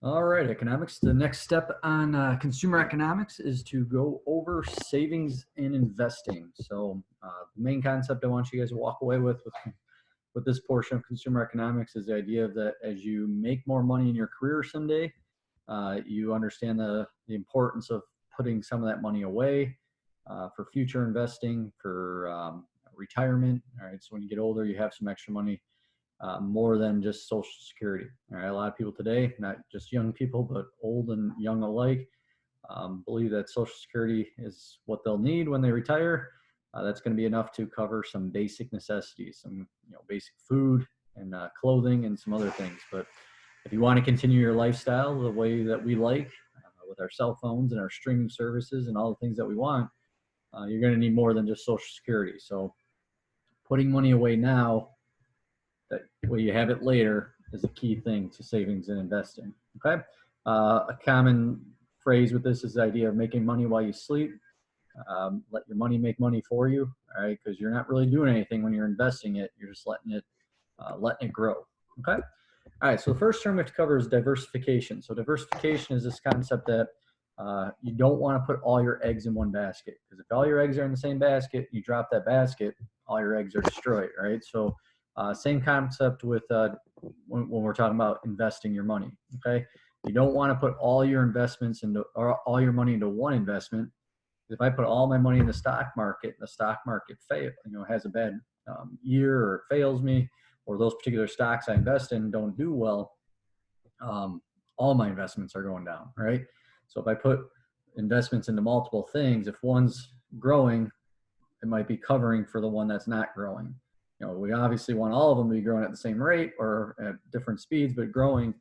All right, economics. The next step on consumer economics is to go over savings and investing. The main concept I want you guys to walk away with this portion of consumer economics is the idea of that as you make more money in your career someday, you understand the importance of putting some of that money away for future investing, for retirement. All right, so when you get older, you have some extra money more than just Social Security. All right, a lot of people today, not just young people, but old and young alike, believe that Social Security is what they'll need when they retire. That's going to be enough to cover some basic necessities, some basic food and clothing and some other things. But if you want to continue your lifestyle the way that we like, with our cell phones and our streaming services and all the things that we want, you're going to need more than just Social Security. So putting money away now that way you have it later is a key thing to savings and investing. Okay. A common phrase with this is the idea of making money while you sleep. Let your money make money for you. All right. Because you're not really doing anything when you're investing it. You're just letting it grow. Okay. All right. So the first term we have to cover is diversification. So diversification is this concept that you don't want to put all your eggs in one basket, because if all your eggs are in the same basket, you drop that basket, all your eggs are destroyed. Right. So same concept with when we're talking about investing your money. Okay, you don't want to put all your investments into or all your money into one investment. If I put all my money in the stock market, the stock market has a bad year or fails me, or those particular stocks I invest in don't do well, all my investments are going down, right? So if I put investments into multiple things, if one's growing, it might be covering for the one that's not growing. We obviously want all of them to be growing at the same rate or at different speeds, but growing.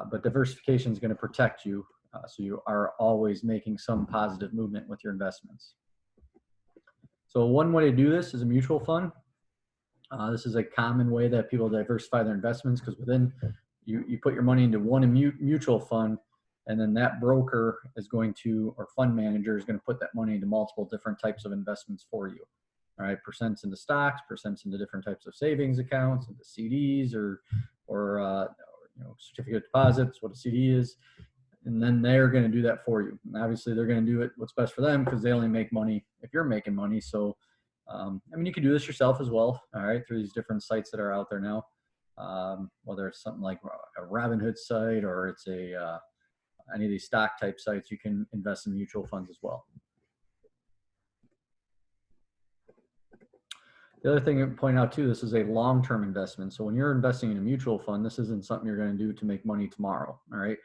But diversification is going to protect you, so you are always making some positive movement with your investments. So one way to do this is a mutual fund. This is a common way that people diversify their investments, because within you put your money into one mutual fund, and then that broker is going to, or fund manager is going to put that money into multiple different types of investments for you. All right, percents into stocks, percents into different types of savings accounts, into CDs or certificate of deposits, what a CD is, and then they're going to do that for you. And obviously, they're going to do it what's best for them, because they only make money if you're making money. So, you can do this yourself as well. All right, through these different sites that are out there now, whether it's something like a Robinhood site or it's any of these stock type sites, you can invest in mutual funds as well. The other thing to point out too, this is a long-term investment. So when you're investing in a mutual fund, this isn't something you're going to do to make money tomorrow. All right.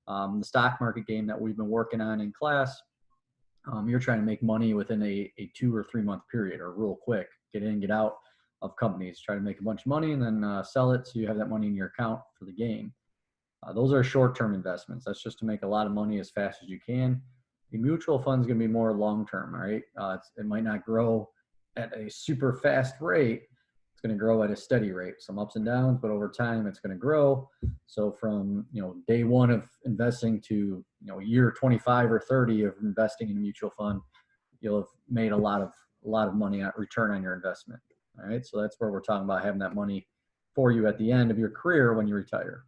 The stock market game that we've been working on in class, you're trying to make money within a 2 or 3 month period, or real quick, get in, get out of companies, try to make a bunch of money and then sell it so you have that money in your account for the game. Those are short-term investments. That's just to make a lot of money as fast as you can. The mutual fund is going to be more long-term. All right. It might not grow at a super fast rate. It's going to grow at a steady rate, some ups and downs, but over time it's going to grow. So from day one of investing to year 25 or 30 of investing in a mutual fund, you'll have made a lot of money on return on your investment. All right, so that's where we're talking about having that money for you at the end of your career when you retire.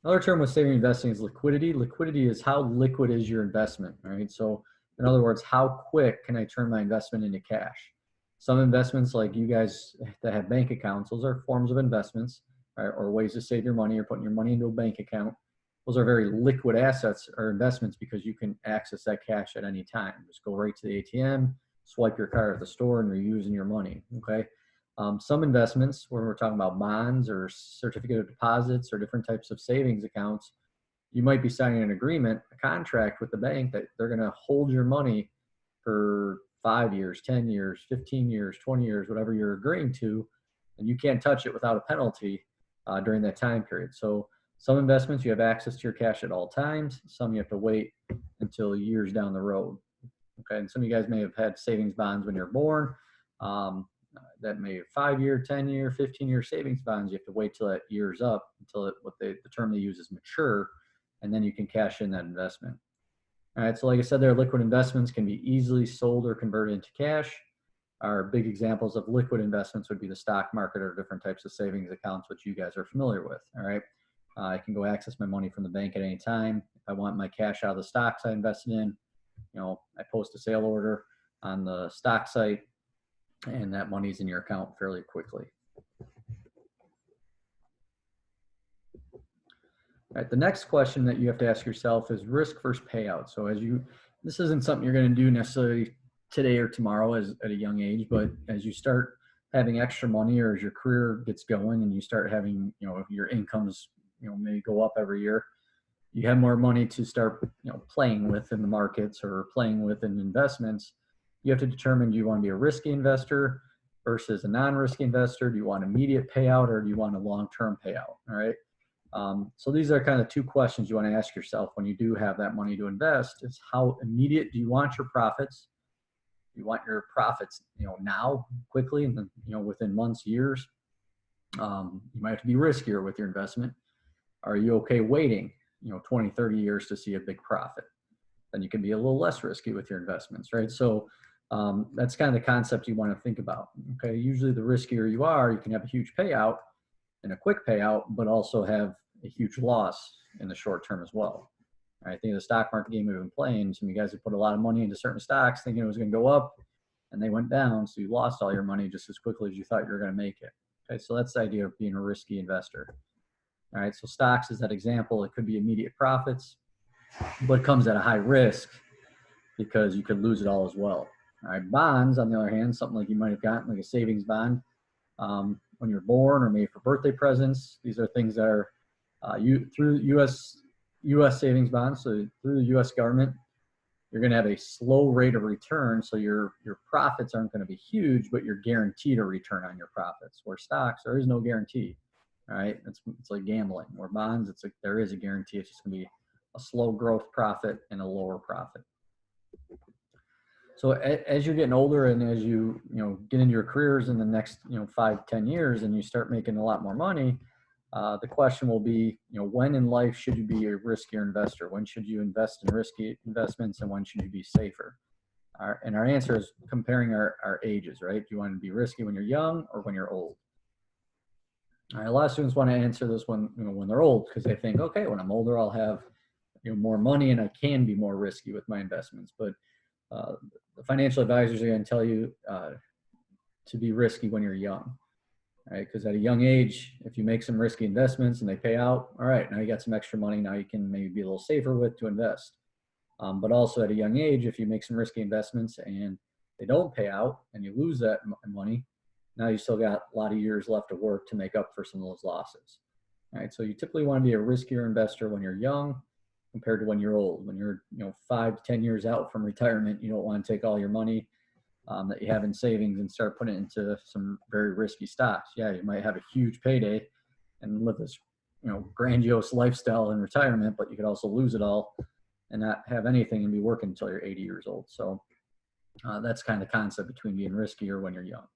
Another term with saving investing is liquidity. Liquidity is how liquid is your investment. All right, so in other words, how quick can I turn my investment into cash? Some investments, like you guys that have bank accounts, those are forms of investments, right, or ways to save your money. You're putting your money into a bank account. Those are very liquid assets or investments, because you can access that cash at any time. Just go right to the ATM, swipe your card at the store, and you're using your money. Okay. Some investments, when we're talking about bonds or certificate of deposits or different types of savings accounts, you might be signing an agreement, a contract with the bank that they're going to hold your money for 5 years, 10 years, 15 years, 20 years, whatever you're agreeing to, and you can't touch it without a penalty during that time period. So some investments, you have access to your cash at all times. Some you have to wait until years down the road. Okay, and some of you guys may have had savings bonds when you're born. That may have 5-year, 10-year, 15-year savings bonds. You have to wait till that year's up, until the term they use is mature, and then you can cash in that investment. All right, so like I said, their liquid investments can be easily sold or converted into cash. Our big examples of liquid investments would be the stock market or different types of savings accounts, which you guys are familiar with. All right, I can go access my money from the bank at any time. If I want my cash out of the stocks I invested in, I post a sale order on the stock site, and that money's in your account fairly quickly. All right, the next question that you have to ask yourself is risk versus payout. So this isn't something you're going to do necessarily today or tomorrow at a young age, but as you start having extra money, or as your career gets going and you start having, your incomes, maybe go up every year, you have more money to start, playing with in the markets or playing with in investments. You have to determine, do you want to be a risky investor versus a non-risky investor? Do you want immediate payout, or do you want a long-term payout? All right. So these are kind of two questions you want to ask yourself when you do have that money to invest. Is how immediate do you want your profits? You want your profits, now, quickly, and within months, years. You might have to be riskier with your investment. Are you okay waiting, 20, 30 years to see a big profit? Then you can be a little less risky with your investments, right? So that's kind of the concept you want to think about. Okay, usually the riskier you are, you can have a huge payout and a quick payout, but also have a huge loss in the short term as well. I think the stock market game we've been playing, some of you guys have put a lot of money into certain stocks thinking it was going to go up, and they went down, so you lost all your money just as quickly as you thought you were going to make it. Okay, so that's the idea of being a risky investor. All right, so stocks is that example. It could be immediate profits, but it comes at a high risk because you could lose it all as well. All right, bonds, on the other hand, something like you might have gotten, like a savings bond, when you're born, or maybe for birthday presents. These are things that are through U.S. savings bonds. So through the U.S. government, you're going to have a slow rate of return. So your profits aren't going to be huge, but you're guaranteed a return on your profits. Where stocks, there is no guarantee. All right, it's like gambling. Where bonds, there is a guarantee. It's just going to be a slow growth profit and a lower profit. So as you're getting older, and as you get into your careers in the next 5-10 years, and you start making a lot more money, the question will be, when in life should you be a riskier investor? When should you invest in risky investments, and when should you be safer? And our answer is comparing our ages, right? Do you want to be risky when you're young or when you're old? All right, a lot of students want to answer this when they're old, because they think, okay, when I'm older, I'll have more money and I can be more risky with my investments. But the financial advisors are going to tell you to be risky when you're young, right? Because at a young age, if you make some risky investments and they pay out, all right, now you got some extra money. Now you can maybe be a little safer with to invest. But also at a young age, if you make some risky investments and they don't pay out and you lose that money, now you still got a lot of years left to work to make up for some of those losses. All right, so you typically want to be a riskier investor when you're young compared to when you're old. When you're 5 to 10 years out from retirement, you don't want to take all your money that you have in savings and start putting it into some very risky stocks. Yeah, you might have a huge payday and live this grandiose lifestyle in retirement, but you could also lose it all and not have anything and be working until you're 80 years old. So that's kind of the concept between being riskier when you're young.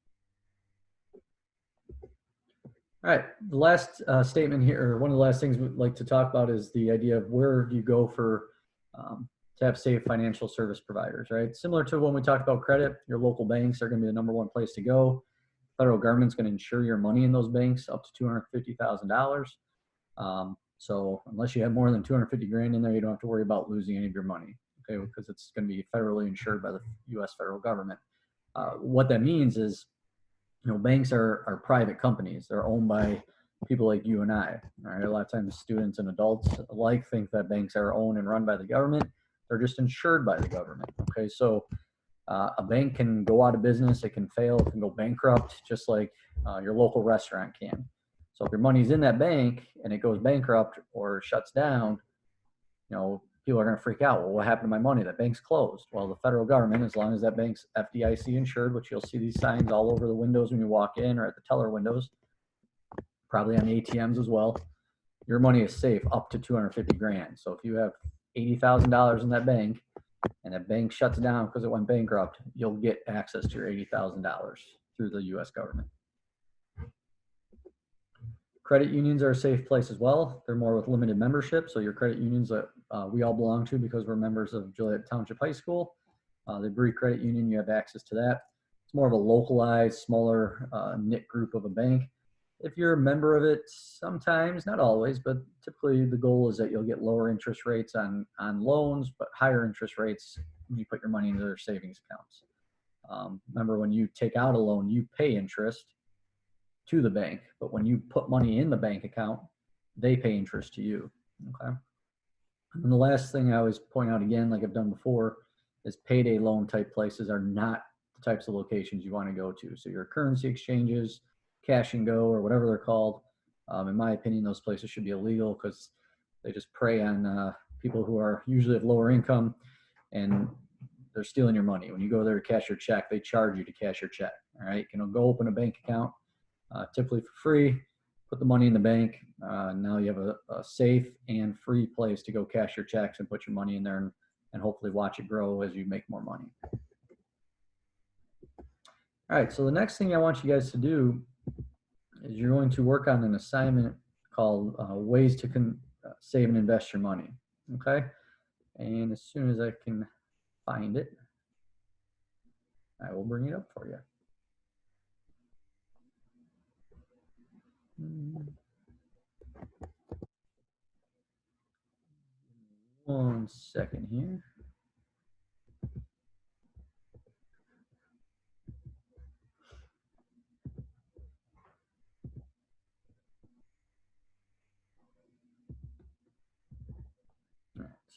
All right, the last statement here, or one of the last things we'd like to talk about, is the idea of where do you go for to have safe financial service providers, right? Similar to when we talked about credit, your local banks are going to be the #1 place to go. Federal government's going to insure your money in those banks up to $250,000. So unless you have more than 250 grand in there, you don't have to worry about losing any of your money, okay? Because it's going to be federally insured by the U.S. federal government. What that means is, banks are private companies. They're owned by people like you and I. All right? A lot of times students and adults alike think that banks are owned and run by the government. They're just insured by the government. Okay, so a bank can go out of business, it can fail, it can go bankrupt, just like your local restaurant can. So if your money's in that bank and it goes bankrupt or shuts down, people are going to freak out. Well, what happened to my money? That bank's closed. Well, the federal government, as long as that bank's FDIC insured, which you'll see these signs all over the windows when you walk in or at the teller windows, probably on ATMs as well, your money is safe up to 250 grand. So if you have $80,000 in that bank and that bank shuts down because it went bankrupt, you'll get access to your $80,000 through the U.S. government. Credit unions are a safe place as well. They're more with limited membership. So your credit unions that we all belong to because we're members of Joliet Township High School, the Bree Credit Union, you have access to that. It's more of a localized, smaller knit group of a bank. If you're a member of it, sometimes, not always, but typically the goal is that you'll get lower interest rates on loans, but higher interest rates when you put your money into their savings accounts. Remember, when you take out a loan, you pay interest to the bank, but when you put money in the bank account, they pay interest to you. Okay. And the last thing I always point out again, like I've done before, is payday loan type places are not the types of locations you want to go to. So your currency exchanges, cash and go, or whatever they're called, in my opinion, those places should be illegal because they just prey on people who are usually of lower income, and they're stealing your money. When you go there to cash your check, they charge you to cash your check. All right, you can go open a bank account, typically for free, put the money in the bank. Now you have a safe and free place to go cash your checks and put your money in there and hopefully watch it grow as you make more money. All right, so the next thing I want you guys to do is you're going to work on an assignment called ways to save and invest your money. Okay, and as soon as I can find it, I will bring it up for you. 1 second here.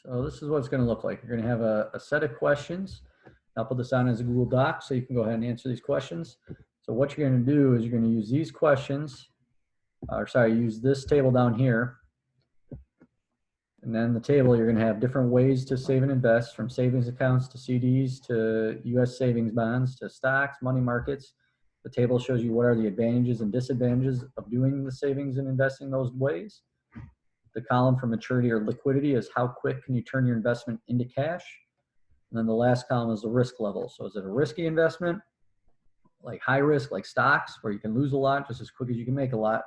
So this is what it's going to look like. You're going to have a set of questions. I'll put this on as a Google Doc so you can go ahead and answer these questions. So what you're going to do is you're going to use these questions, use this table down here. And then the table, you're going to have different ways to save and invest, from savings accounts to CDs to US savings bonds to stocks, money markets. The table shows you what are the advantages and disadvantages of doing the savings and investing those ways. The column for maturity or liquidity is how quick can you turn your investment into cash. And then the last column is the risk level. So is it a risky investment, like high risk, like stocks, where you can lose a lot just as quick as you can make a lot?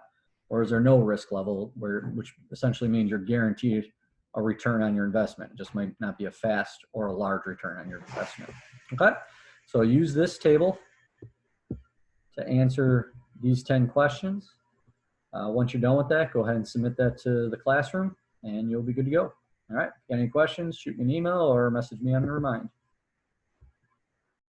Or is there no risk level, which essentially means you're guaranteed a return on your investment? It just might not be a fast or a large return on your investment. Okay, so use this table to answer these 10 questions. Once you're done with that, go ahead and submit that to the classroom and you'll be good to go. All right, got any questions, shoot me an email or message me on the Remind.